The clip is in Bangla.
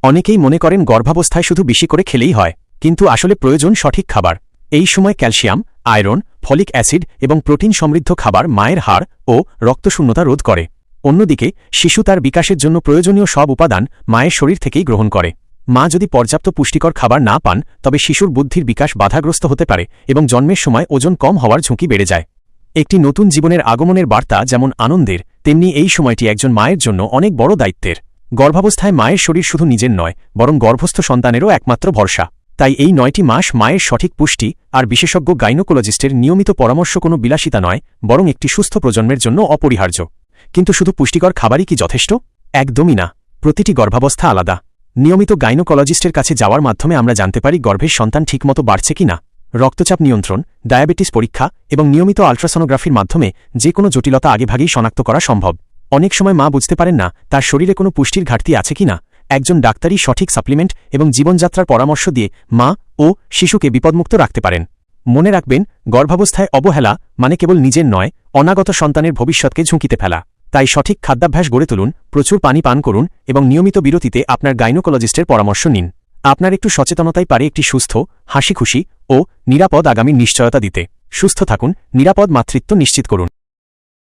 অনেকেই মনে করেন গর্ভাবস্থায় শুধু বেশি করে খেলেই হয়, কিন্তু আসলে প্রয়োজন সঠিক খাবার। এই সময় ক্যালসিয়াম, আয়রন, ফলিক অ্যাসিড এবং প্রোটিন সমৃদ্ধ খাবার মায়ের হাড় ও রক্তশূন্যতা রোধ করে। অন্যদিকে শিশু তার বিকাশের জন্য প্রয়োজনীয় সব উপাদান মায়ের শরীর থেকেই গ্রহণ করে। মা যদি পর্যাপ্ত পুষ্টিকর খাবার না পান, তবে শিশুর বুদ্ধির বিকাশ বাধাগ্রস্ত হতে পারে এবং জন্মের সময় ওজন কম হওয়ার ঝুঁকি বেড়ে যায়। একটি নতুন জীবনের আগমনের বার্তা যেমন আনন্দের, তেমনি এই সময়টি একজন মায়ের জন্য অনেক বড় দায়িত্বের। গর্ভাবস্থায় মায়ের শরীর শুধু নিজের নয়, বরং গর্ভস্থ সন্তানেরও একমাত্র ভরসা। তাই এই 9টি মাস মায়ের সঠিক পুষ্টি আর বিশেষজ্ঞ গাইনোকোলজিস্টের নিয়মিত পরামর্শ কোনো বিলাসিতা নয়, বরং একটি সুস্থ প্রজন্মের জন্য অপরিহার্য। কিন্তু শুধু পুষ্টিকর খাবারই কি যথেষ্ট? একদমই না। প্রতিটি গর্ভাবস্থা আলাদা। নিয়মিত গাইনোকোলজিস্টের কাছে যাওয়ার মাধ্যমে আমরা জানতে পারি গর্ভের সন্তান ঠিকমতো বাড়ছে কিনা। রক্তচাপ নিয়ন্ত্রণ, ডায়াবেটিস পরীক্ষা এবং নিয়মিত আল্ট্রাসোনোগ্রাফির মাধ্যমে যে কোনো জটিলতা আগেভাগেই শনাক্ত করা সম্ভব। অনেক সময় মা বুঝতে পারেন না তার শরীরে কোনো পুষ্টির ঘাটতি আছে কিনা। একজন ডাক্তারই সঠিক সাপ্লিমেন্ট এবং জীবনযাত্রার পরামর্শ দিয়ে মা ও শিশুকে বিপদমুক্ত রাখতে পারেন। মনে রাখবেন, গর্ভাবস্থায় অবহেলা মানে কেবল নিজের নয়, অনাগত সন্তানের ভবিষ্যৎকে ঝুঁকিতে ফেলা। তাই সঠিক খাদ্যাভ্যাস গড়ে তুলুন, প্রচুর পানি পান করুন এবং নিয়মিত বিরতিতে আপনার গাইনোকোলজিস্টের পরামর্শ নিন। আপনার একটু সচেতনতাই পারে একটি সুস্থ, হাসিখুশি ও নিরাপদ আগামীর নিশ্চয়তা দিতে। সুস্থ থাকুন, নিরাপদ মাতৃত্ব নিশ্চিত করুন।